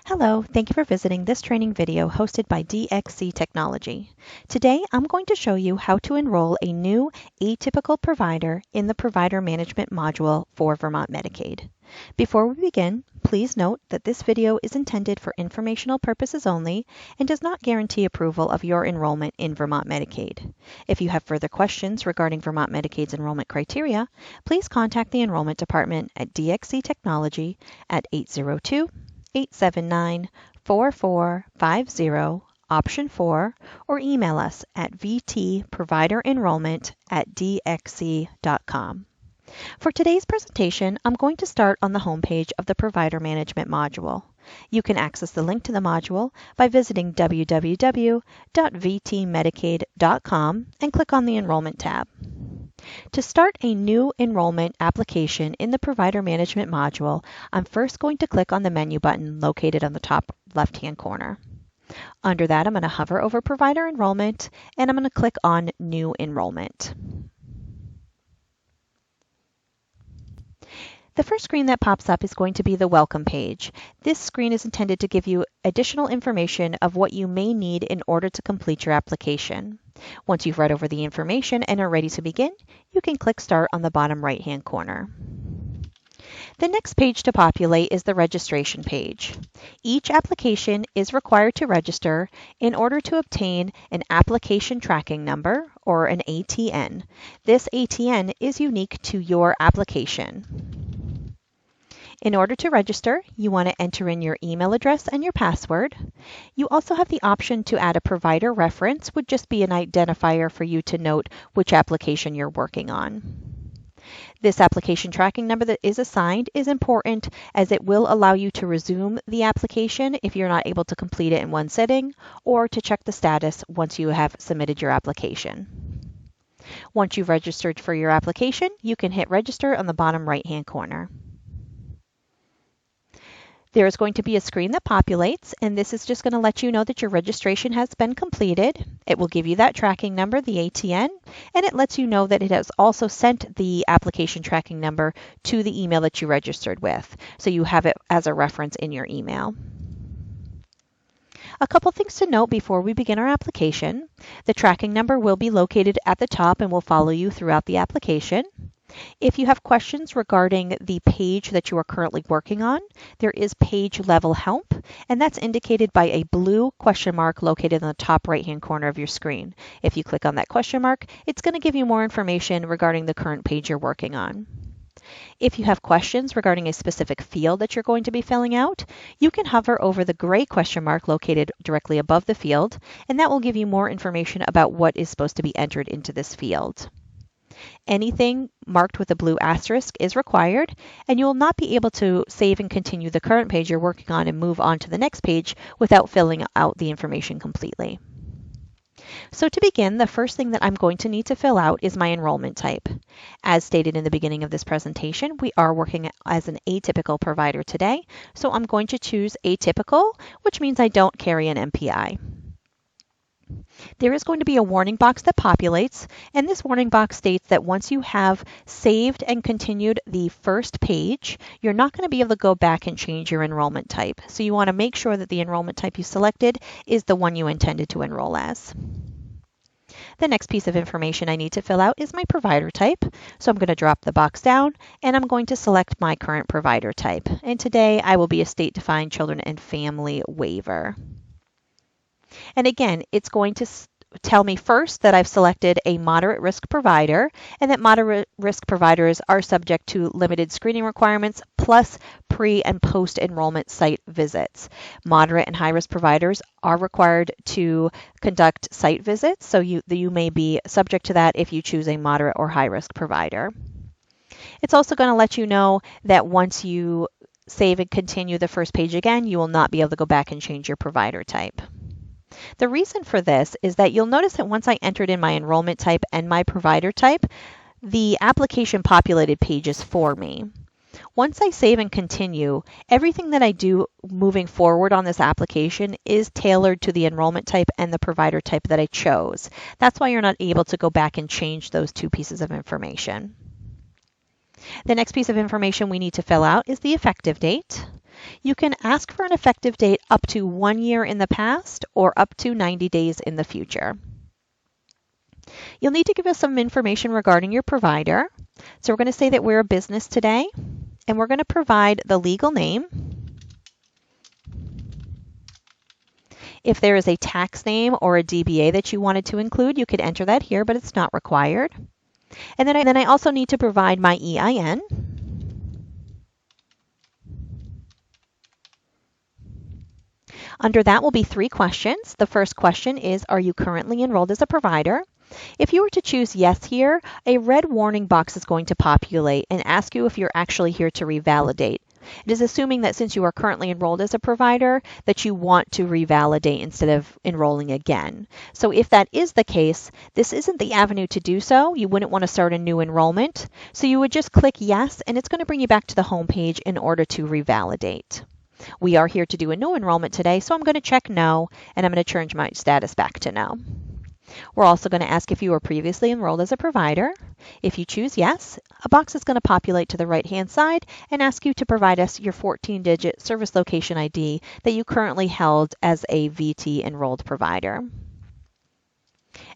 Hello, thank you for visiting this training video hosted by DXC Technology. Today, I'm going to show you how to enroll a new atypical provider in the Provider Management module for Vermont Medicaid. Before we begin, please note that this video is intended for informational purposes only and does not guarantee approval of your enrollment in Vermont Medicaid. If you have further questions regarding Vermont Medicaid's enrollment criteria, please contact the Enrollment Department at DXC Technology at 802-879-4450, option 4, or email us at vtproviderenrollment@dxc.com. For today's presentation, I'm going to start on the homepage of the Provider Management module. You can access the link to the module by visiting www.vtmedicaid.com and click on the Enrollment tab. To start a new enrollment application in the Provider Management module, I'm first going to click on the menu button located on the top left-hand corner. Under that, I'm going to hover over Provider Enrollment, and I'm going to click on New Enrollment. The first screen that pops up is going to be the Welcome page. This screen is intended to give you additional information of what you may need in order to complete your application. Once you've read over the information and are ready to begin, you can click Start on the bottom right-hand corner. The next page to populate is the registration page. Each application is required to register in order to obtain an application tracking number, or an ATN. This ATN is unique to your application. In order to register, you want to enter in your email address and your password. You also have the option to add a provider reference, would just be an identifier for you to note which application you're working on. This application tracking number that is assigned is important as it will allow you to resume the application if you're not able to complete it in one sitting, or to check the status once you have submitted your application. Once you've registered for your application, you can hit Register on the bottom right-hand corner. There is going to be a screen that populates, and this is just going to let you know that your registration has been completed. It will give you that tracking number, the ATN, and it lets you know that it has also sent the application tracking number to the email that you registered with, so you have it as a reference in your email. A couple things to note before we begin our application. The tracking number will be located at the top and will follow you throughout the application. If you have questions regarding the page that you are currently working on, there is page level help, and that's indicated by a blue question mark located in the top right-hand corner of your screen. If you click on that question mark, it's going to give you more information regarding the current page you're working on. If you have questions regarding a specific field that you're going to be filling out, you can hover over the gray question mark located directly above the field, and that will give you more information about what is supposed to be entered into this field. Anything marked with a blue asterisk is required, and you will not be able to save and continue the current page you're working on and move on to the next page without filling out the information completely. So to begin, the first thing that I'm going to need to fill out is my enrollment type. As stated in the beginning of this presentation, we are working as an atypical provider today, so I'm going to choose atypical, which means I don't carry an MPI. There is going to be a warning box that populates, and this warning box states that once you have saved and continued the first page, you're not going to be able to go back and change your enrollment type. So you want to make sure that the enrollment type you selected is the one you intended to enroll as. The next piece of information I need to fill out is my provider type. So I'm going to drop the box down, and I'm going to select my current provider type. And today I will be a state-defined children and family waiver. And again, it's going to tell me first that I've selected a moderate risk provider, and that moderate risk providers are subject to limited screening requirements plus pre and post enrollment site visits. Moderate and high risk providers are required to conduct site visits, so you may be subject to that if you choose a moderate or high risk provider. It's also going to let you know that once you save and continue the first page again, you will not be able to go back and change your provider type. The reason for this is that you'll notice that once I entered in my enrollment type and my provider type, the application populated pages for me. Once I save and continue, everything that I do moving forward on this application is tailored to the enrollment type and the provider type that I chose. That's why you're not able to go back and change those two pieces of information. The next piece of information we need to fill out is the effective date. You can ask for an effective date up to 1 year in the past or up to 90 days in the future. You'll need to give us some information regarding your provider. So we're going to say that we're a business today, and we're going to provide the legal name. If there is a tax name or a DBA that you wanted to include, you could enter that here, but it's not required. And then I also need to provide my EIN. Under that will be 3 questions. The first question is, are you currently enrolled as a provider? If you were to choose yes here, a red warning box is going to populate and ask you if you're actually here to revalidate. It is assuming that since you are currently enrolled as a provider, that you want to revalidate instead of enrolling again. So if that is the case, this isn't the avenue to do so. You wouldn't want to start a new enrollment. So you would just click yes, and it's going to bring you back to the home page in order to revalidate. We are here to do a new enrollment today, so I'm going to check no, and I'm going to change my status back to no. We're also going to ask if you were previously enrolled as a provider. If you choose yes, a box is going to populate to the right-hand side and ask you to provide us your 14-digit service location ID that you currently held as a VT enrolled provider.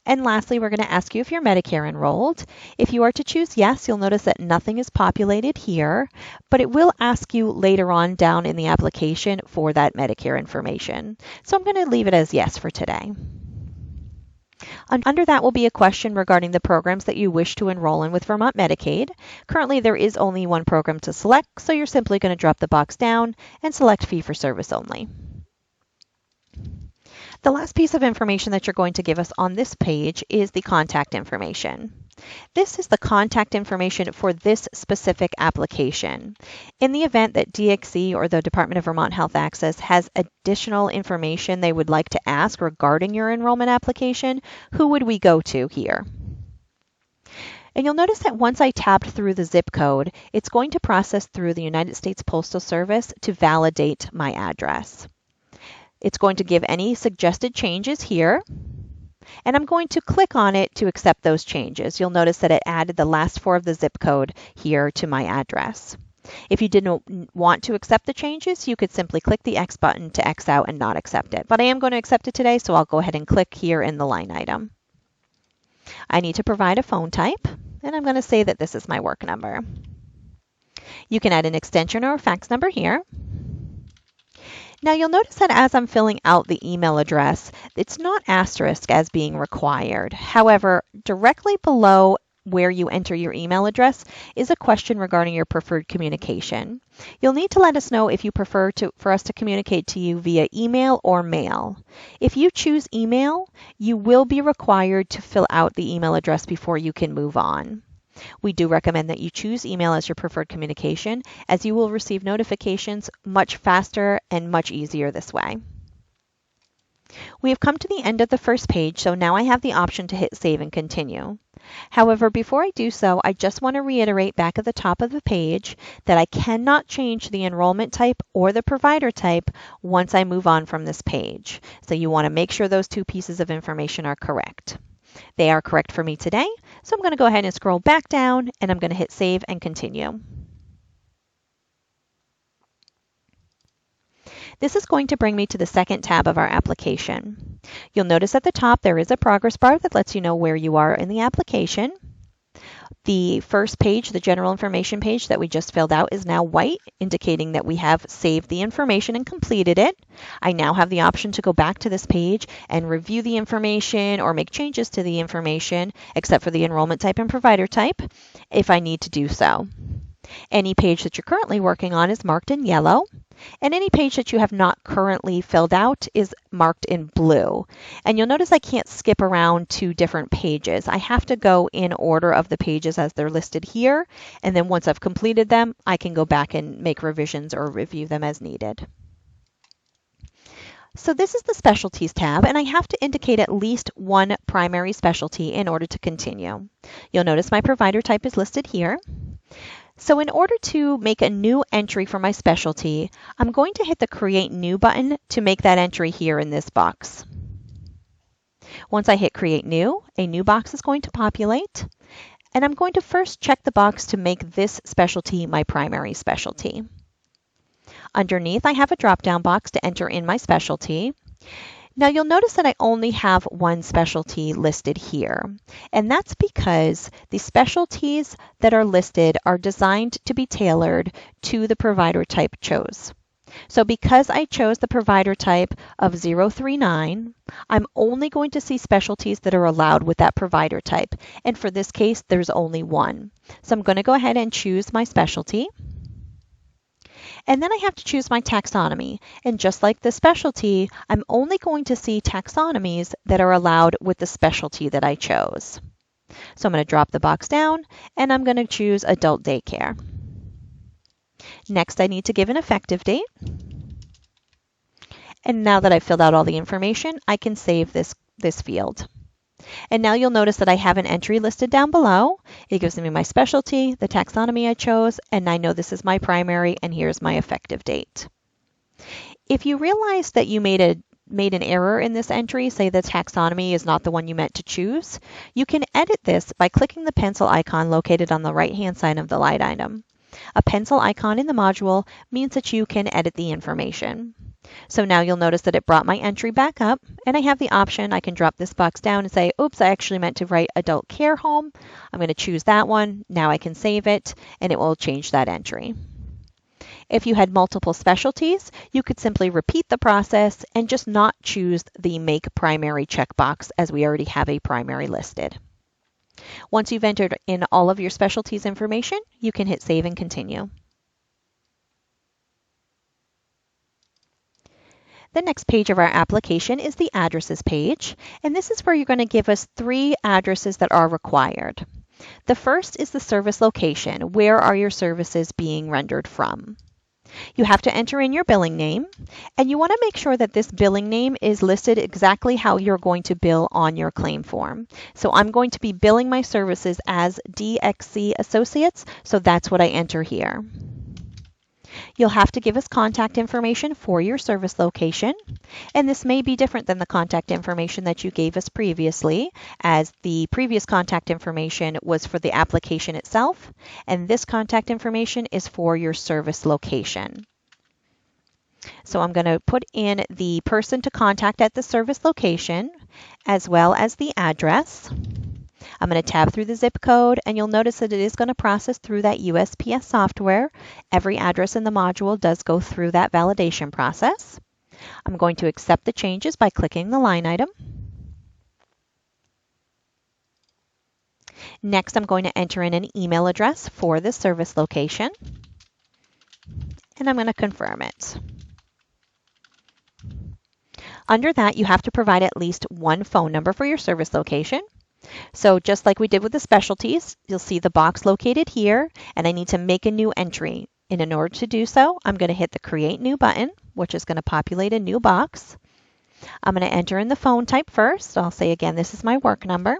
And lastly, we're going to ask you if you're Medicare enrolled. If you are to choose yes, you'll notice that nothing is populated here, but it will ask you later on down in the application for that Medicare information. So I'm going to leave it as yes for today. Under that will be a question regarding the programs that you wish to enroll in with Vermont Medicaid. Currently, there is only one program to select, so you're simply going to drop the box down and select fee-for-service only. The last piece of information that you're going to give us on this page is the contact information. This is the contact information for this specific application. In the event that DXE or the Department of Vermont Health Access has additional information they would like to ask regarding your enrollment application, who would we go to here? And you'll notice that once I tabbed through the zip code, it's going to process through the United States Postal Service to validate my address. It's going to give any suggested changes here, and I'm going to click on it to accept those changes. You'll notice that it added the last 4 of the zip code here to my address. If you didn't want to accept the changes, you could simply click the X button to X out and not accept it. But I am going to accept it today, so I'll go ahead and click here in the line item. I need to provide a phone type, and I'm going to say that this is my work number. You can add an extension or a fax number here. Now you'll notice that as I'm filling out the email address, it's not asterisk as being required. However, directly below where you enter your email address is a question regarding your preferred communication. You'll need to let us know if you prefer for us to communicate to you via email or mail. If you choose email, you will be required to fill out the email address before you can move on. We do recommend that you choose email as your preferred communication, as you will receive notifications much faster and much easier this way. We have come to the end of the first page, so now I have the option to hit save and continue. However, before I do so, I just want to reiterate back at the top of the page that I cannot change the enrollment type or the provider type once I move on from this page. So you want to make sure those 2 pieces of information are correct. They are correct for me today, so I'm going to go ahead and scroll back down, and I'm going to hit save and continue. This is going to bring me to the second tab of our application. You'll notice at the top there is a progress bar that lets you know where you are in the application. The first page, the general information page that we just filled out, is now white, indicating that we have saved the information and completed it. I now have the option to go back to this page and review the information or make changes to the information, except for the enrollment type and provider type, if I need to do so. Any page that you're currently working on is marked in yellow, and any page that you have not currently filled out is marked in blue. And you'll notice I can't skip around to different pages. I have to go in order of the pages as they're listed here, and then once I've completed them, I can go back and make revisions or review them as needed. So this is the Specialties tab, and I have to indicate at least one primary specialty in order to continue. You'll notice my provider type is listed here. So in order to make a new entry for my specialty, I'm going to hit the Create New button to make that entry here in this box. Once I hit Create New, a new box is going to populate, and I'm going to first check the box to make this specialty my primary specialty. Underneath, I have a drop-down box to enter in my specialty. Now you'll notice that I only have one specialty listed here, and that's because the specialties that are listed are designed to be tailored to the provider type chose. So because I chose the provider type of 039, I'm only going to see specialties that are allowed with that provider type, and for this case, there's only one. So I'm going to go ahead and choose my specialty. And then I have to choose my taxonomy. And just like the specialty, I'm only going to see taxonomies that are allowed with the specialty that I chose. So I'm going to drop the box down and I'm going to choose adult daycare. Next, I need to give an effective date. And now that I've filled out all the information, I can save this field. And now you'll notice that I have an entry listed down below. It gives me my specialty, the taxonomy I chose, and I know this is my primary, and here's my effective date. If you realize that you made an error in this entry, say the taxonomy is not the one you meant to choose, you can edit this by clicking the pencil icon located on the right-hand side of the line item. A pencil icon in the module means that you can edit the information. So now you'll notice that it brought my entry back up, and I have the option, I can drop this box down and say, oops, I actually meant to write adult care home. I'm going to choose that one. Now I can save it, and it will change that entry. If you had multiple specialties, you could simply repeat the process and just not choose the Make Primary checkbox, as we already have a primary listed. Once you've entered in all of your specialties information, you can hit Save and Continue. The next page of our application is the addresses page, and this is where you're going to give us 3 addresses that are required. The first is the service location. Where are your services being rendered from? You have to enter in your billing name, and you want to make sure that this billing name is listed exactly how you're going to bill on your claim form. So I'm going to be billing my services as DXC Associates, so that's what I enter here. You'll have to give us contact information for your service location, and this may be different than the contact information that you gave us previously, as the previous contact information was for the application itself, and this contact information is for your service location. So I'm going to put in the person to contact at the service location, as well as the address. I'm going to tab through the zip code, and you'll notice that it is going to process through that USPS software. Every address in the module does go through that validation process. I'm going to accept the changes by clicking the line item. Next, I'm going to enter in an email address for the service location, and I'm going to confirm it. Under that, you have to provide at least one phone number for your service location. So just like we did with the specialties, you'll see the box located here, and I need to make a new entry. And in order to do so, I'm going to hit the Create New button, which is going to populate a new box. I'm going to enter in the phone type first. I'll say again, this is my work number.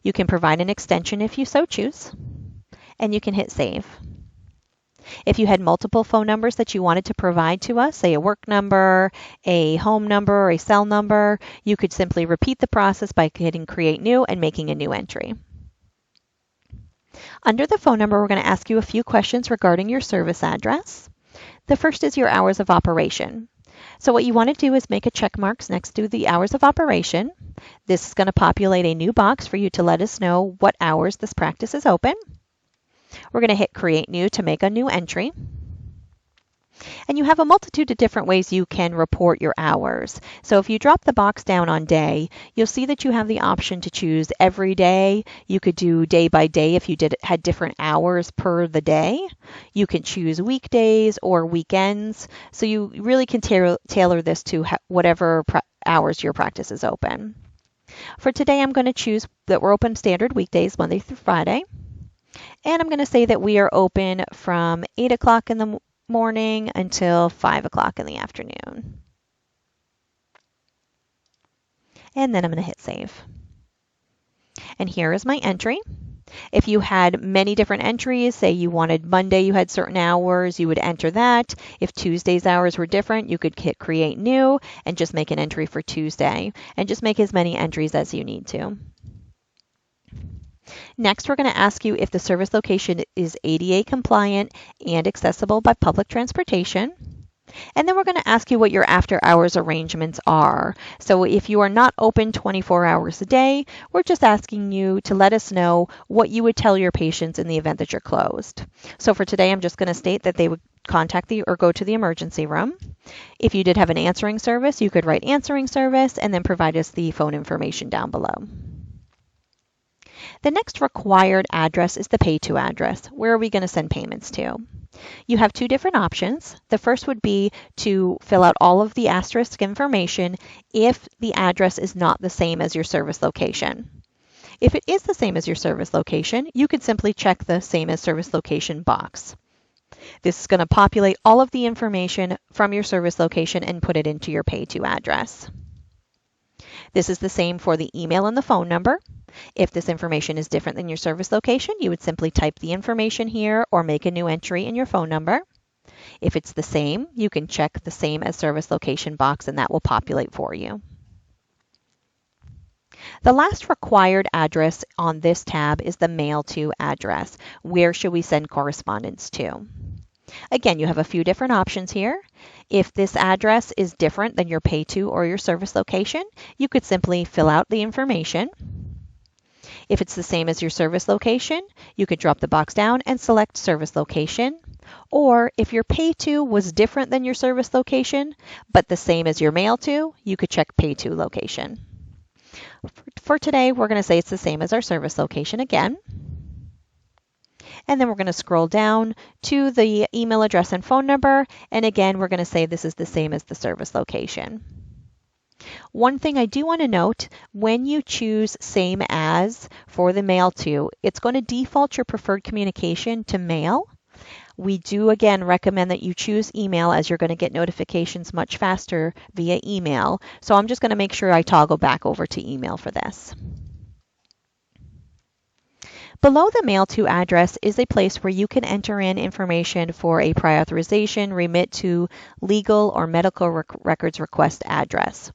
You can provide an extension if you so choose, and you can hit Save. If you had multiple phone numbers that you wanted to provide to us, say a work number, a home number, or a cell number, you could simply repeat the process by hitting Create New and making a new entry. Under the phone number, we're going to ask you a few questions regarding your service address. The first is your hours of operation. So what you want to do is make a check marks next to the hours of operation. This is going to populate a new box for you to let us know what hours this practice is open. We're going to hit Create New to make a new entry. And you have a multitude of different ways you can report your hours. So if you drop the box down on day, you'll see that you have the option to choose every day. You could do day by day if you had different hours per the day. You can choose weekdays or weekends. So you really can tailor this to whatever hours your practice is open. For today, I'm going to choose that we're open standard weekdays, Monday through Friday. And I'm going to say that we are open from 8 o'clock in the morning until 5 o'clock in the afternoon. And then I'm going to hit Save. And here is my entry. If you had many different entries, say you wanted Monday, you had certain hours, you would enter that. If Tuesday's hours were different, you could hit Create New and just make an entry for Tuesday. And just make as many entries as you need to. Next, we're going to ask you if the service location is ADA compliant and accessible by public transportation. And then we're going to ask you what your after hours arrangements are. So if you are not open 24 hours a day, we're just asking you to let us know what you would tell your patients in the event that you're closed. So for today, I'm just going to state that they would contact or go to the emergency room. If you did have an answering service, you could write answering service and then provide us the phone information down below. The next required address is the pay to address. Where are we going to send payments to? You have two different options. The first would be to fill out all of the asterisk information if the address is not the same as your service location. If it is the same as your service location, you could simply check the same as service location box. This is going to populate all of the information from your service location and put it into your pay to address. This is the same for the email and the phone number. If this information is different than your service location, you would simply type the information here or make a new entry in your phone number. If it's the same, you can check the same as service location box and that will populate for you. The last required address on this tab is the mail to address. Where should we send correspondence to? Again, you have a few different options here. If this address is different than your pay to or your service location, you could simply fill out the information. If it's the same as your service location, you could drop the box down and select service location. Or if your pay to was different than your service location, but the same as your mail to, you could check pay to location. For today, we're going to say it's the same as our service location again. And then we're going to scroll down to the email address and phone number. And again, we're going to say this is the same as the service location. One thing I do want to note, when you choose same as for the mail to, it's going to default your preferred communication to mail. We do again recommend that you choose email as you're going to get notifications much faster via email. So I'm just going to make sure I toggle back over to email for this. Below the mail to address is a place where you can enter in information for a prior authorization, remit to legal or medical records request address.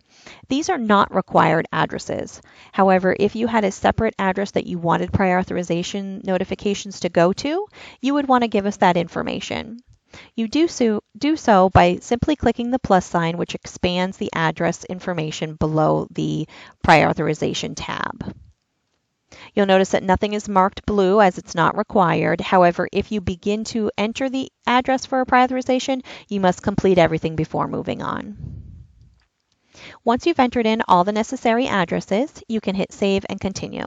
These are not required addresses. However, if you had a separate address that you wanted prior authorization notifications to go to, you would want to give us that information. You do so by simply clicking the plus sign, which expands the address information below the prior authorization tab. You'll notice that nothing is marked blue as it's not required. However, if you begin to enter the address for a prior authorization, you must complete everything before moving on. Once you've entered in all the necessary addresses, you can hit save and continue.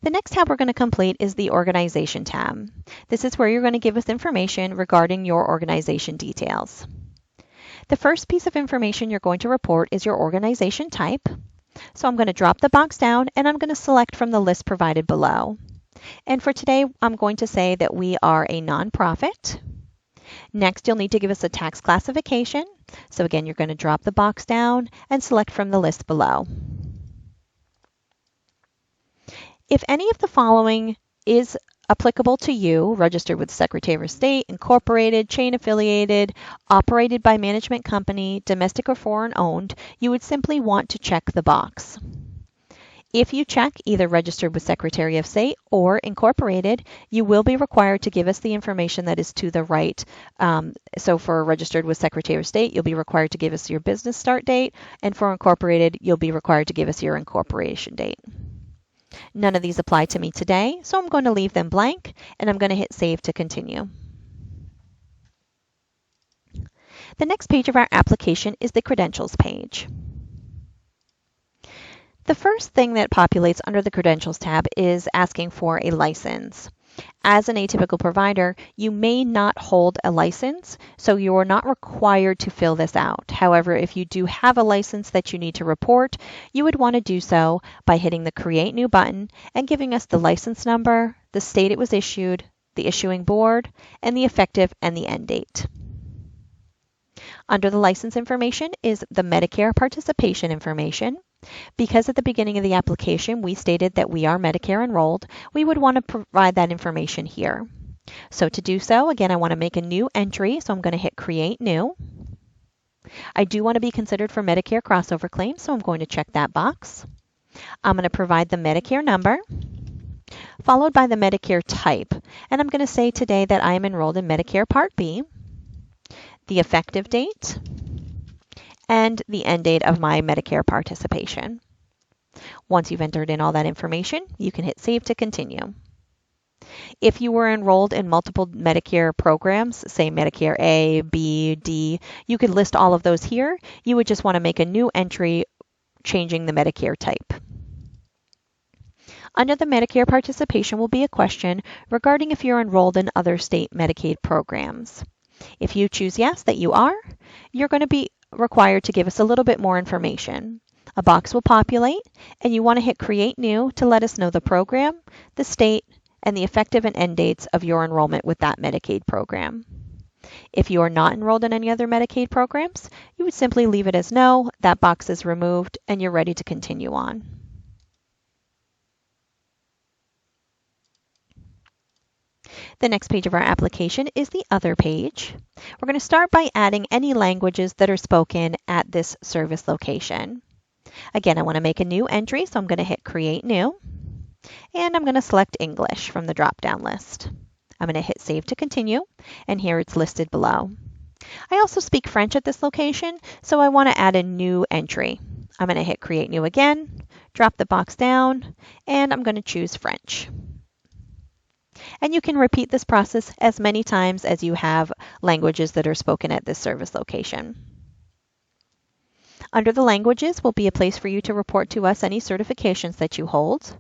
The next tab we're going to complete is the Organization tab. This is where you're going to give us information regarding your organization details. The first piece of information you're going to report is your organization type. So I'm going to drop the box down and I'm going to select from the list provided below. And for today, I'm going to say that we are a nonprofit. Next, you'll need to give us a tax classification. So again, you're going to drop the box down and select from the list below. If any of the following is applicable to you, registered with Secretary of State, incorporated, chain affiliated, operated by management company, domestic or foreign owned, you would simply want to check the box. If you check either registered with Secretary of State or incorporated, you will be required to give us the information that is to the right. So for registered with Secretary of State, you'll be required to give us your business start date, and for incorporated, you'll be required to give us your incorporation date. None of these apply to me today, so I'm going to leave them blank, and I'm going to hit save to continue. The next page of our application is the credentials page. The first thing that populates under the Credentials tab is asking for a license. As an atypical provider, you may not hold a license, so you are not required to fill this out. However, if you do have a license that you need to report, you would want to do so by hitting the Create New button and giving us the license number, the state it was issued, the issuing board, and the effective and the end date. Under the license information is the Medicare participation information. Because at the beginning of the application we stated that we are Medicare enrolled, we would want to provide that information here. So to do so, again, I want to make a new entry, so I'm going to hit Create New. I do want to be considered for Medicare crossover claims, so I'm going to check that box. I'm going to provide the Medicare number, followed by the Medicare type. And I'm going to say today that I am enrolled in Medicare Part B, the effective date, and the end date of my Medicare participation. Once you've entered in all that information, you can hit Save to continue. If you were enrolled in multiple Medicare programs, say Medicare A, B, D, you could list all of those here. You would just want to make a new entry changing the Medicare type. Under the Medicare participation will be a question regarding if you're enrolled in other state Medicaid programs. If you choose yes, that you are, you're going to be required to give us a little bit more information. A box will populate, and you want to hit Create New to let us know the program, the state, and the effective and end dates of your enrollment with that Medicaid program. If you are not enrolled in any other Medicaid programs, you would simply leave it as no, that box is removed, and you're ready to continue on. The next page of our application is the Other page. We're going to start by adding any languages that are spoken at this service location. Again, I want to make a new entry, so I'm going to hit Create New, and I'm going to select English from the drop-down list. I'm going to hit Save to continue, and here it's listed below. I also speak French at this location, so I want to add a new entry. I'm going to hit Create New again, drop the box down, and I'm going to choose French. And you can repeat this process as many times as you have languages that are spoken at this service location. Under the languages will be a place for you to report to us any certifications that you hold.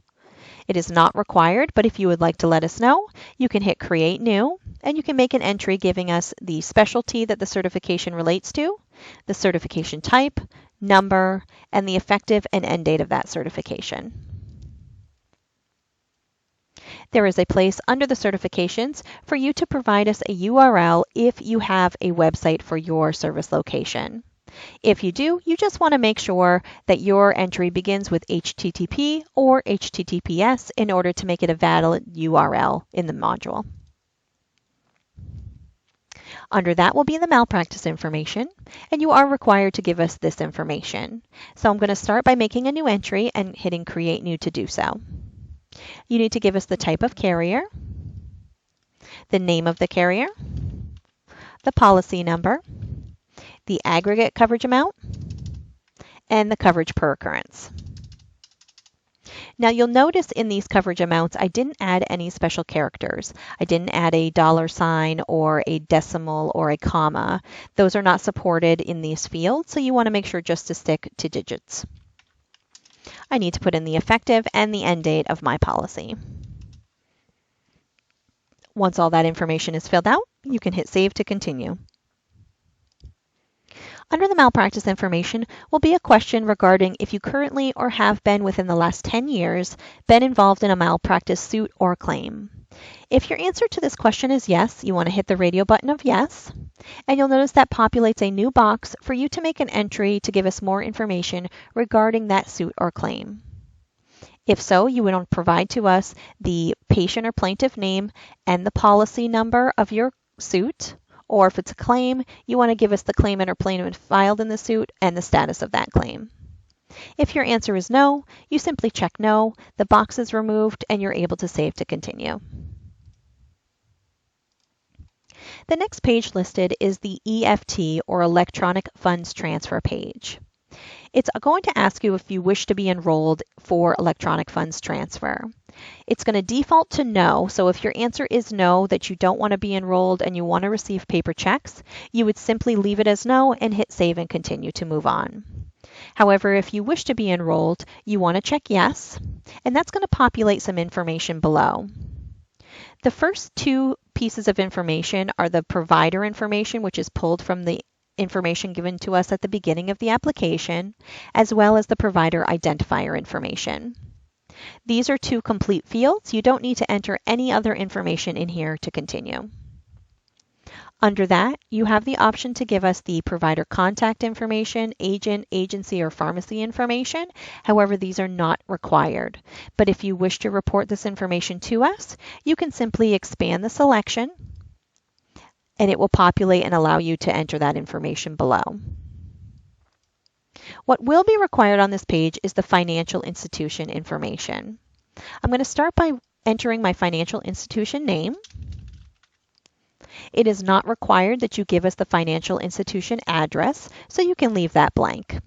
It is not required, but if you would like to let us know, you can hit Create New, and you can make an entry giving us the specialty that the certification relates to, the certification type, number, and the effective and end date of that certification. There is a place under the certifications for you to provide us a URL if you have a website for your service location. If you do, you just want to make sure that your entry begins with HTTP or HTTPS in order to make it a valid URL in the module. Under that will be the malpractice information, and you are required to give us this information. So I'm going to start by making a new entry and hitting Create New to do so. You need to give us the type of carrier, the name of the carrier, the policy number, the aggregate coverage amount, and the coverage per occurrence. Now you'll notice in these coverage amounts, I didn't add any special characters. I didn't add a $ or a decimal or a comma. Those are not supported in these fields, so you want to make sure just to stick to digits. I need to put in the effective and the end date of my policy. Once all that information is filled out, you can hit Save to continue. Under the malpractice information will be a question regarding if you currently or have been within the last 10 years been involved in a malpractice suit or claim. If your answer to this question is yes, you want to hit the radio button of yes, and you'll notice that populates a new box for you to make an entry to give us more information regarding that suit or claim. If so, you would provide to us the patient or plaintiff name and the policy number of your suit, or if it's a claim, you want to give us the claimant or plaintiff filed in the suit and the status of that claim. If your answer is no, you simply check no, the box is removed, and you're able to save to continue. The next page listed is the EFT, or Electronic Funds Transfer page. It's going to ask you if you wish to be enrolled for electronic funds transfer. It's going to default to no, so if your answer is no, that you don't want to be enrolled and you want to receive paper checks, you would simply leave it as no and hit Save and continue to move on. However, if you wish to be enrolled, you want to check yes, and that's going to populate some information below. The first two pieces of information are the provider information, which is pulled from the information given to us at the beginning of the application, as well as the provider identifier information. These are two complete fields. You don't need to enter any other information in here to continue. Under that, you have the option to give us the provider contact information, agent, agency, or pharmacy information. However, these are not required. But if you wish to report this information to us, you can simply expand the selection, and it will populate and allow you to enter that information below. What will be required on this page is the financial institution information. I'm going to start by entering my financial institution name. It is not required that you give us the financial institution address, so you can leave that blank.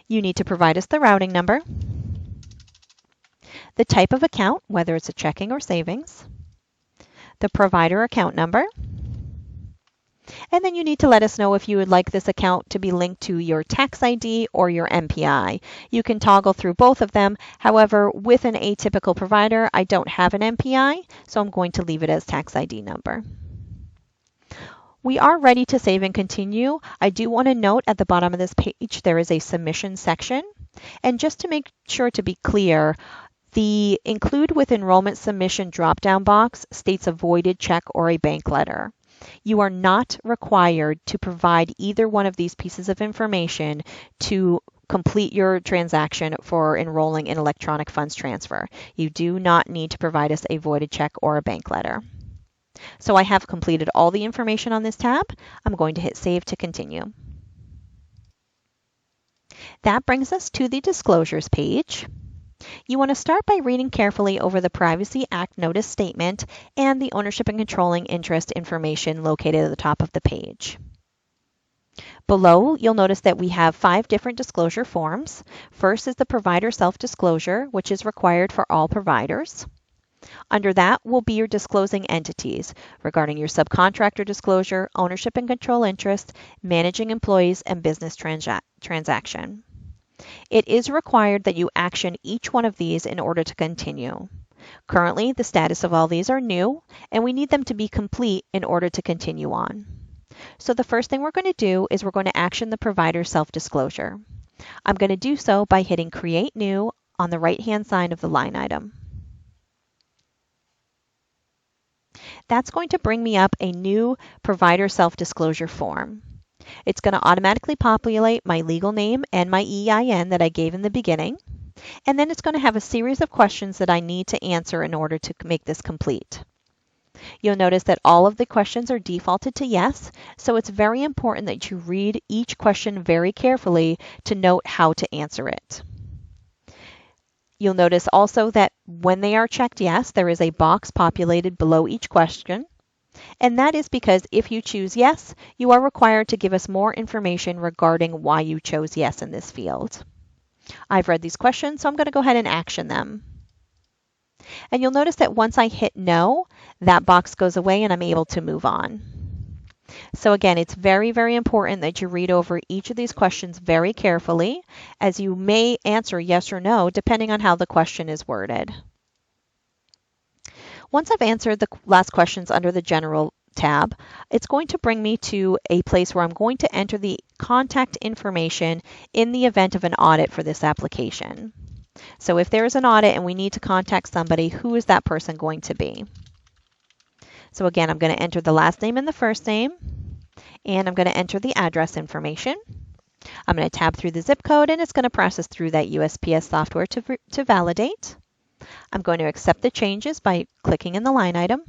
You need to provide us the routing number, the type of account, whether it's a checking or savings, the provider account number, and then you need to let us know if you would like this account to be linked to your tax ID or your MPI. You can toggle through both of them. However, with an atypical provider, I don't have an MPI, so I'm going to leave it as tax ID number. We are ready to save and continue. I do want to note at the bottom of this page there is a submission section. And just to make sure to be clear, the Include with Enrollment Submission drop-down box states a voided check or a bank letter. You are not required to provide either one of these pieces of information to complete your transaction for enrolling in electronic funds transfer. You do not need to provide us a voided check or a bank letter. So I have completed all the information on this tab. I'm going to hit Save to continue. That brings us to the Disclosures page. You want to start by reading carefully over the Privacy Act notice statement and the ownership and controlling interest information located at the top of the page. Below, you'll notice that we have 5 different disclosure forms. First is the provider self-disclosure, which is required for all providers. Under that will be your disclosing entities regarding your subcontractor disclosure, ownership and control interest, managing employees, and business transaction. It is required that you action each one of these in order to continue. Currently, the status of all these are new, and we need them to be complete in order to continue on. So the first thing we're going to do is we're going to action the provider self-disclosure. I'm going to do so by hitting Create New on the right-hand side of the line item. That's going to bring me up a new provider self-disclosure form. It's going to automatically populate my legal name and my EIN that I gave in the beginning, and then it's going to have a series of questions that I need to answer in order to make this complete. You'll notice that all of the questions are defaulted to yes, so it's very important that you read each question very carefully to note how to answer it. You'll notice also that when they are checked yes, there is a box populated below each question. And that is because if you choose yes, you are required to give us more information regarding why you chose yes in this field. I've read these questions, so I'm going to go ahead and action them. And you'll notice that once I hit no, that box goes away and I'm able to move on. So again, it's very, very important that you read over each of these questions very carefully, as you may answer yes or no depending on how the question is worded. Once I've answered the last questions under the General tab, it's going to bring me to a place where I'm going to enter the contact information in the event of an audit for this application. So if there is an audit and we need to contact somebody, who is that person going to be? So again, I'm going to enter the last name and the first name, and I'm going to enter the address information. I'm going to tab through the zip code, and it's going to process through that USPS software to validate. I'm going to accept the changes by clicking in the line item.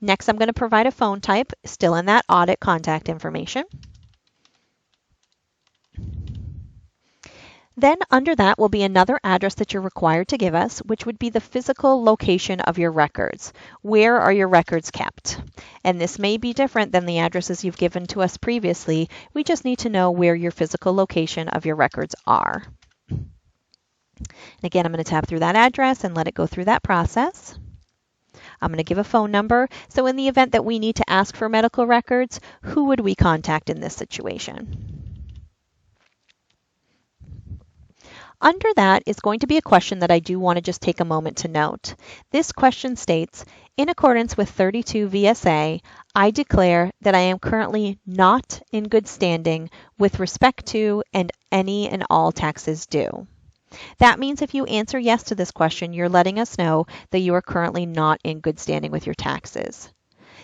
Next, I'm going to provide a phone type, still in that audit contact information. Then under that will be another address that you're required to give us, which would be the physical location of your records. Where are your records kept? And this may be different than the addresses you've given to us previously. We just need to know where your physical location of your records are. And again, I'm going to tab through that address and let it go through that process. I'm going to give a phone number. So in the event that we need to ask for medical records, who would we contact in this situation? Under that is going to be a question that I do want to just take a moment to note. This question states, in accordance with 32 VSA, I declare that I am currently not in good standing with respect to and any and all taxes due. That means if you answer yes to this question, you're letting us know that you are currently not in good standing with your taxes.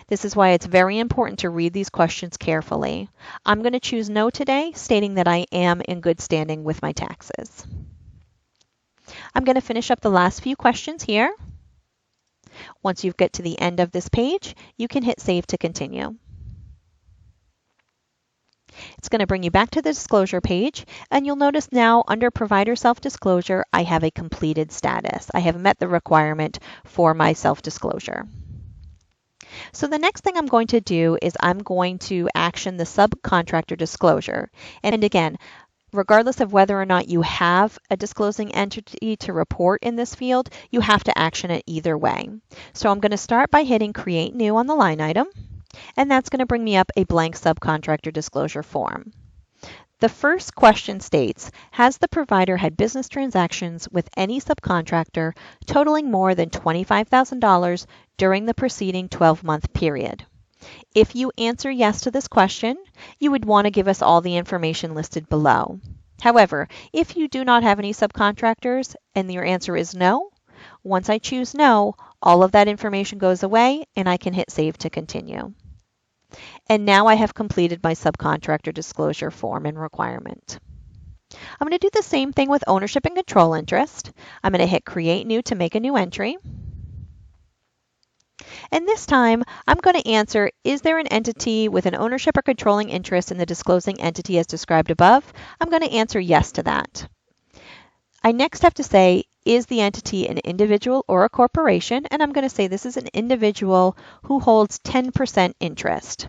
This is why it's very important to read these questions carefully. I'm going to choose no today, stating that I am in good standing with my taxes. I'm going to finish up the last few questions here. Once you get to the end of this page, you can hit Save to continue. It's going to bring you back to the disclosure page, and you'll notice now under provider self-disclosure, I have a completed status. I have met the requirement for my self-disclosure. So the next thing I'm going to do is I'm going to action the subcontractor disclosure. And again, regardless of whether or not you have a disclosing entity to report in this field, you have to action it either way. So I'm going to start by hitting Create New on the line item, and that's going to bring me up a blank subcontractor disclosure form. The first question states, has the provider had business transactions with any subcontractor totaling more than $25,000 during the preceding 12-month period? If you answer yes to this question, you would want to give us all the information listed below. However, if you do not have any subcontractors and your answer is no, once I choose no, all of that information goes away and I can hit Save to continue. And now I have completed my subcontractor disclosure form and requirement. I'm going to do the same thing with ownership and control interest. I'm going to hit Create New to make a new entry. And this time, I'm going to answer, is there an entity with an ownership or controlling interest in the disclosing entity as described above? I'm going to answer yes to that. I next have to say, is the entity an individual or a corporation? And I'm going to say this is an individual who holds 10% interest.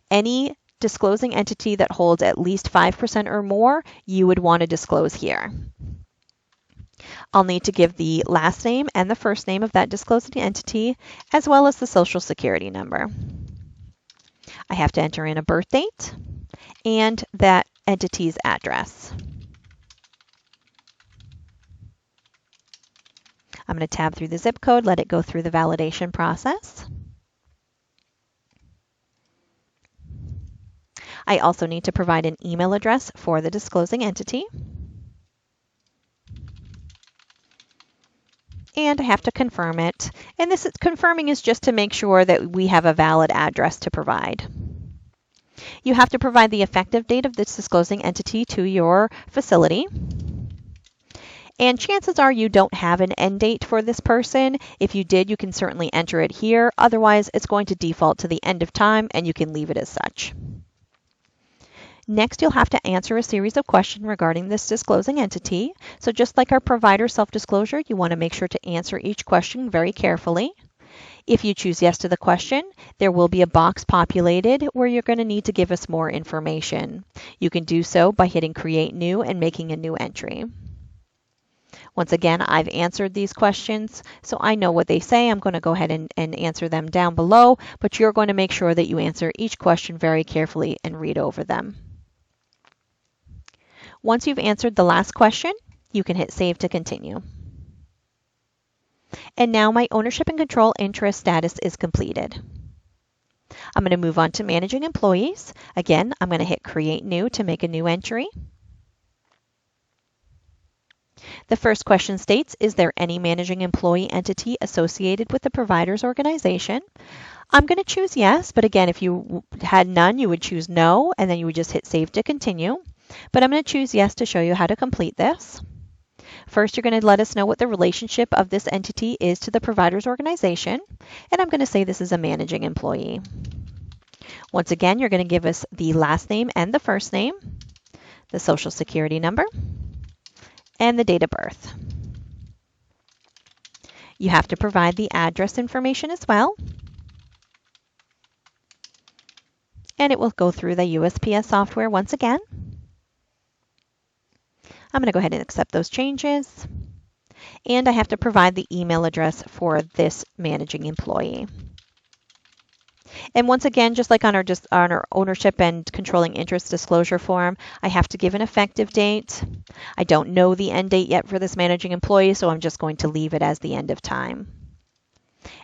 Any disclosing entity that holds at least 5% or more, you would want to disclose here. I'll need to give the last name and the first name of that disclosing entity, as well as the social security number. I have to enter in a birth date and that entity's address. I'm going to tab through the zip code, let it go through the validation process. I also need to provide an email address for the disclosing entity. And I have to confirm it. And this confirming is just to make sure that we have a valid address to provide. You have to provide the effective date of this disclosing entity to your facility. And chances are you don't have an end date for this person. If you did, you can certainly enter it here. Otherwise, it's going to default to the end of time and you can leave it as such. Next, you'll have to answer a series of questions regarding this disclosing entity. So just like our provider self-disclosure, you want to make sure to answer each question very carefully. If you choose yes to the question, there will be a box populated where you're going to need to give us more information. You can do so by hitting Create New and making a new entry. Once again, I've answered these questions, so I know what they say. I'm going to go ahead and answer them down below, but you're going to make sure that you answer each question very carefully and read over them. Once you've answered the last question, you can hit Save to continue. And now my ownership and control interest status is completed. I'm going to move on to managing employees. Again, I'm going to hit Create New to make a new entry. The first question states, is there any managing employee entity associated with the provider's organization? I'm going to choose yes, but again, if you had none, you would choose no, and then you would just hit Save to continue. But I'm going to choose yes to show you how to complete this. First, you're going to let us know what the relationship of this entity is to the provider's organization, and I'm going to say this is a managing employee. Once again, you're going to give us the last name and the first name, the social security number, and the date of birth. You have to provide the address information as well. And it will go through the USPS software once again. I'm going to go ahead and accept those changes. And I have to provide the email address for this managing employee. And once again, just like on our ownership and controlling interest disclosure form, I have to give an effective date. I don't know the end date yet for this managing employee, so I'm just going to leave it as the end of time.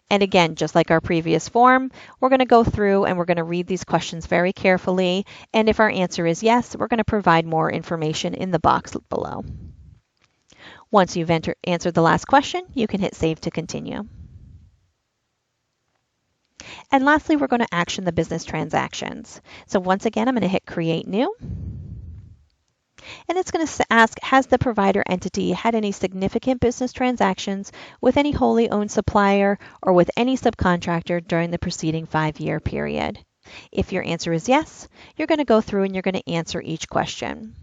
And again, just like our previous form, we're going to go through and we're going to read these questions very carefully. And if our answer is yes, we're going to provide more information in the box below. Once you've answered the last question, you can hit Save to continue. And lastly, we're going to action the business transactions. So once again, I'm going to hit Create New. And it's going to ask, has the provider entity had any significant business transactions with any wholly owned supplier or with any subcontractor during the preceding 5-year period? If your answer is yes, you're going to go through and you're going to answer each question.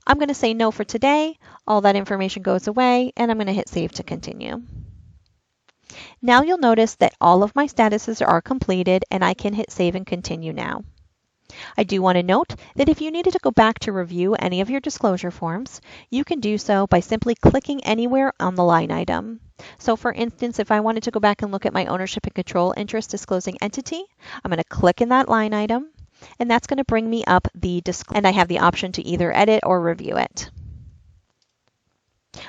I'm going to say no for today. All that information goes away, and I'm going to hit save to continue. Now you'll notice that all of my statuses are completed, and I can hit save and continue now. I do want to note that if you needed to go back to review any of your disclosure forms, you can do so by simply clicking anywhere on the line item. So for instance, if I wanted to go back and look at my ownership and control interest disclosing entity, I'm going to click in that line item, and that's going to bring me up and I have the option to either edit or review it.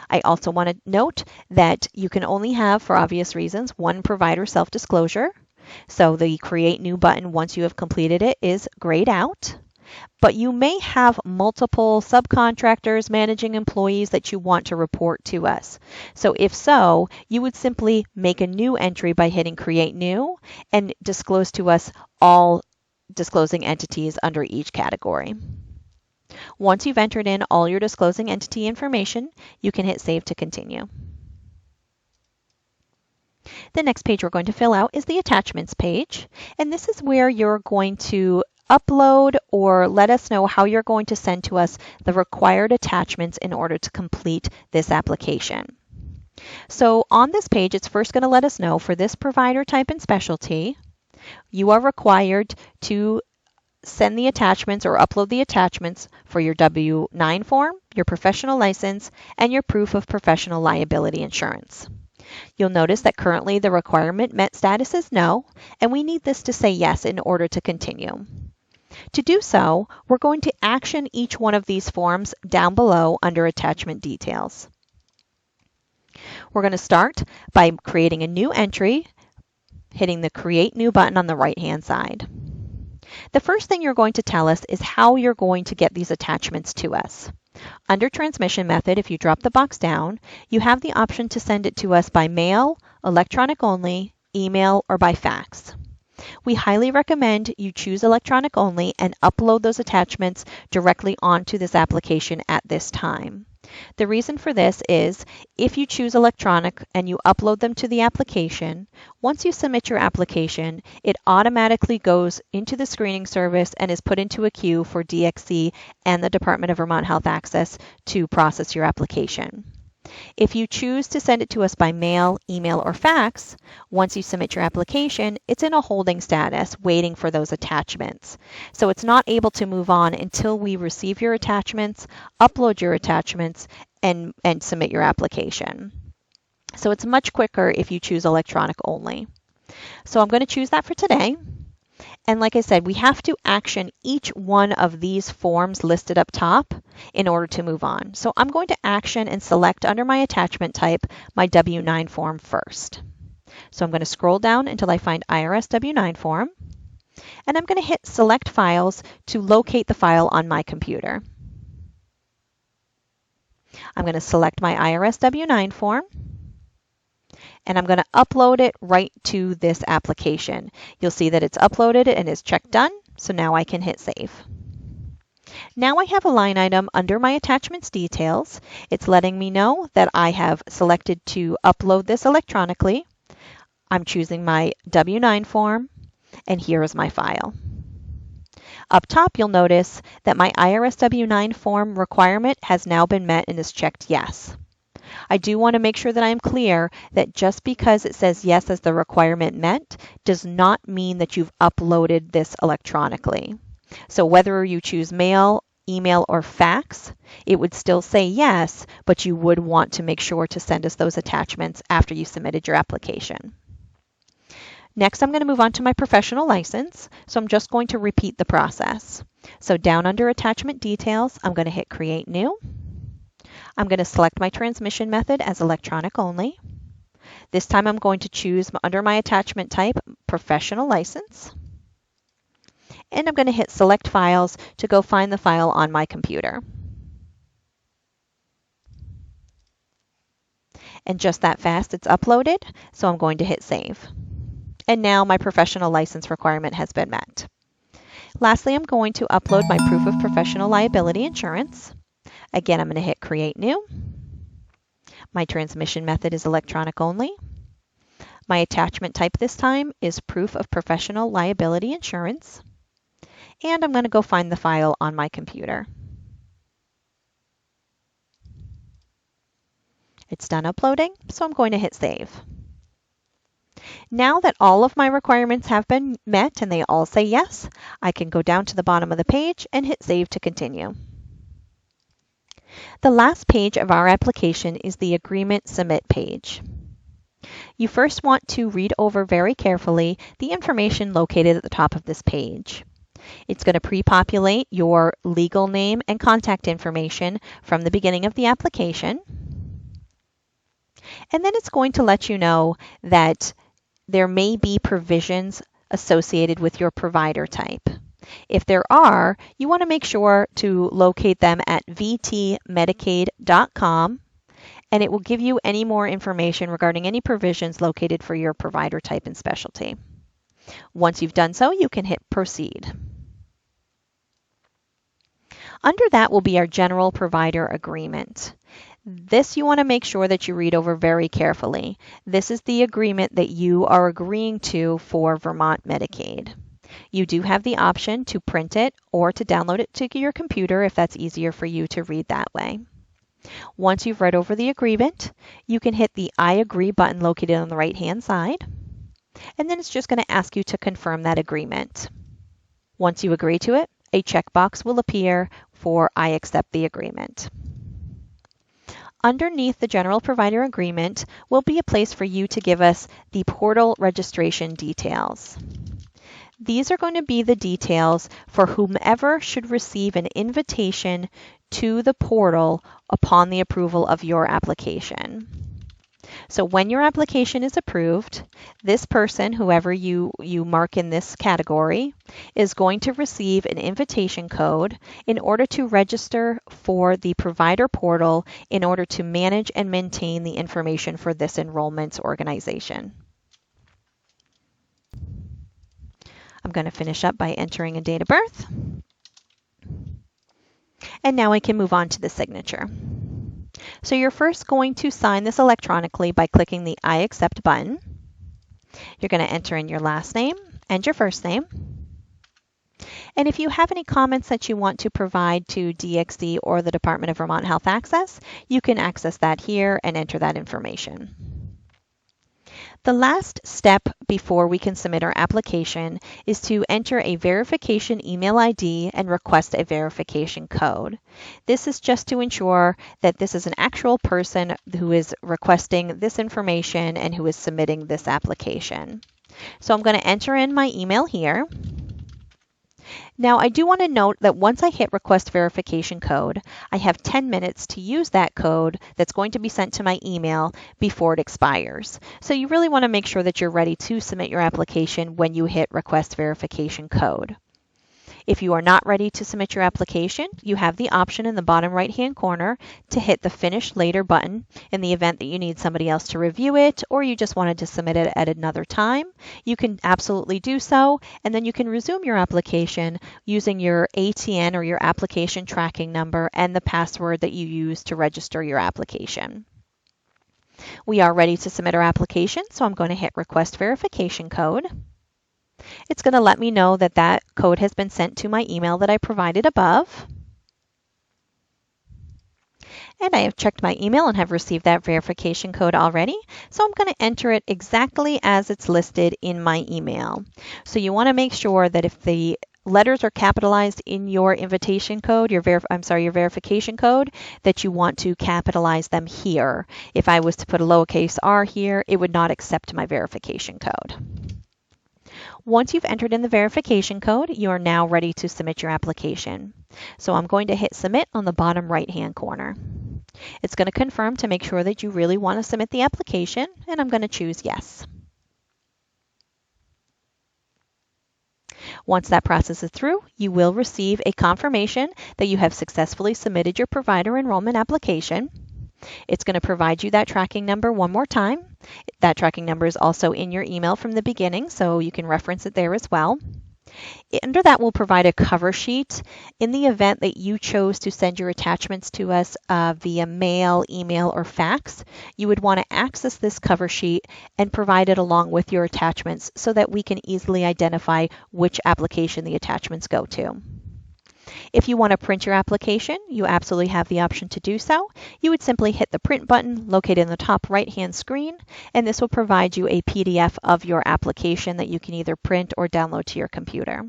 I also want to note that you can only have, for obvious reasons, one provider self-disclosure. So the Create New button, once you have completed it, is grayed out. But you may have multiple subcontractors, managing employees that you want to report to us. So if so, you would simply make a new entry by hitting Create New and disclose to us all disclosing entities under each category. Once you've entered in all your disclosing entity information, you can hit Save to continue. The next page we're going to fill out is the attachments page, and this is where you're going to upload or let us know how you're going to send to us the required attachments in order to complete this application. So on this page, it's first going to let us know for this provider type and specialty, you are required to send the attachments or upload the attachments for your W-9 form, your professional license, and your proof of professional liability insurance. You'll notice that currently the requirement met status is no, and we need this to say yes in order to continue. To do so, we're going to action each one of these forms down below under attachment details. We're going to start by creating a new entry, hitting the Create New button on the right-hand side. The first thing you're going to tell us is how you're going to get these attachments to us. Under transmission method, if you drop the box down, you have the option to send it to us by mail, electronic only, email, or by fax. We highly recommend you choose electronic only and upload those attachments directly onto this application at this time. The reason for this is if you choose electronic and you upload them to the application, once you submit your application, it automatically goes into the screening service and is put into a queue for DXC and the Department of Vermont Health Access to process your application. If you choose to send it to us by mail, email, or fax, once you submit your application, it's in a holding status waiting for those attachments. So it's not able to move on until we receive your attachments, upload your attachments, and submit your application. So it's much quicker if you choose electronic only. So I'm going to choose that for today. And like I said, we have to action each one of these forms listed up top in order to move on. So I'm going to action and select under my attachment type my W-9 form first. So I'm going to scroll down until I find IRS W-9 form, and I'm going to hit Select Files to locate the file on my computer. I'm going to select my IRS W-9 form, and I'm going to upload it right to this application. You'll see that it's uploaded and is checked done, so now I can hit Save. Now I have a line item under my attachments details. It's letting me know that I have selected to upload this electronically. I'm choosing my W-9 form, and here is my file. Up top, you'll notice that my IRS W-9 form requirement has now been met and is checked yes. I do want to make sure that I'm clear that just because it says yes as the requirement met does not mean that you've uploaded this electronically. So whether you choose mail, email, or fax, it would still say yes, but you would want to make sure to send us those attachments after you submitted your application. Next, I'm going to move on to my professional license, so I'm just going to repeat the process. So down under attachment details, I'm going to hit Create New. I'm going to select my transmission method as electronic only. This time I'm going to choose under my attachment type, professional license. And I'm going to hit Select Files to go find the file on my computer. And just that fast, it's uploaded, so I'm going to hit Save. And now my professional license requirement has been met. Lastly, I'm going to upload my proof of professional liability insurance. Again, I'm going to hit Create New. My transmission method is electronic only. My attachment type this time is proof of professional liability insurance. And I'm going to go find the file on my computer. It's done uploading, so I'm going to hit save. Now that all of my requirements have been met and they all say yes, I can go down to the bottom of the page and hit save to continue. The last page of our application is the Agreement Submit page. You first want to read over very carefully the information located at the top of this page. It's going to pre-populate your legal name and contact information from the beginning of the application. And then it's going to let you know that there may be provisions associated with your provider type. If there are, you want to make sure to locate them at vtmedicaid.com, and it will give you any more information regarding any provisions located for your provider type and specialty. Once you've done so, you can hit Proceed. Under that will be our General Provider Agreement. This you want to make sure that you read over very carefully. This is the agreement that you are agreeing to for Vermont Medicaid. You do have the option to print it or to download it to your computer if that's easier for you to read that way. Once you've read over the agreement, you can hit the I agree button located on the right-hand side, and then it's just going to ask you to confirm that agreement. Once you agree to it, a checkbox will appear for I accept the agreement. Underneath the General Provider Agreement will be a place for you to give us the portal registration details. These are going to be the details for whomever should receive an invitation to the portal upon the approval of your application. So when your application is approved, this person, whoever you mark in this category, is going to receive an invitation code in order to register for the provider portal in order to manage and maintain the information for this enrollment organization. I'm going to finish up by entering a date of birth. And now I can move on to the signature. So you're first going to sign this electronically by clicking the I accept button. You're going to enter in your last name and your first name. And if you have any comments that you want to provide to DXD or the Department of Vermont Health Access, you can access that here and enter that information. The last step before we can submit our application is to enter a verification email ID and request a verification code. This is just to ensure that this is an actual person who is requesting this information and who is submitting this application. So I'm going to enter in my email here. Now, I do want to note that once I hit request verification code, I have 10 minutes to use that code that's going to be sent to my email before it expires. So you really want to make sure that you're ready to submit your application when you hit request verification code. If you are not ready to submit your application, you have the option in the bottom right-hand corner to hit the Finish Later button in the event that you need somebody else to review it or you just wanted to submit it at another time. You can absolutely do so, and then you can resume your application using your ATN or your application tracking number and the password that you use to register your application. We are ready to submit our application, so I'm going to hit Request Verification Code. It's going to let me know that that code has been sent to my email that I provided above. And I have checked my email and have received that verification code already. So I'm going to enter it exactly as it's listed in my email. So you want to make sure that if the letters are capitalized in your invitation code, your verification code, that you want to capitalize them here. If I was to put a lowercase r here, it would not accept my verification code. Once you've entered in the verification code, you are now ready to submit your application. So I'm going to hit Submit on the bottom right-hand corner. It's going to confirm to make sure that you really want to submit the application, and I'm going to choose Yes. Once that process is through, you will receive a confirmation that you have successfully submitted your provider enrollment application. It's going to provide you that tracking number one more time. That tracking number is also in your email from the beginning, so you can reference it there as well. Under that, we'll provide a cover sheet. In the event that you chose to send your attachments to us via mail, email, or fax, you would want to access this cover sheet and provide it along with your attachments so that we can easily identify which application the attachments go to. If you want to print your application, you absolutely have the option to do so. You would simply hit the print button located in the top right-hand screen, and this will provide you a PDF of your application that you can either print or download to your computer.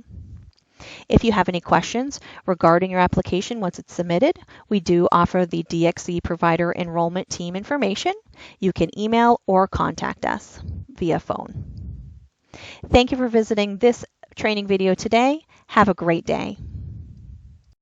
If you have any questions regarding your application once it's submitted, we do offer the DXE provider enrollment team information. You can email or contact us via phone. Thank you for visiting this training video today. Have a great day.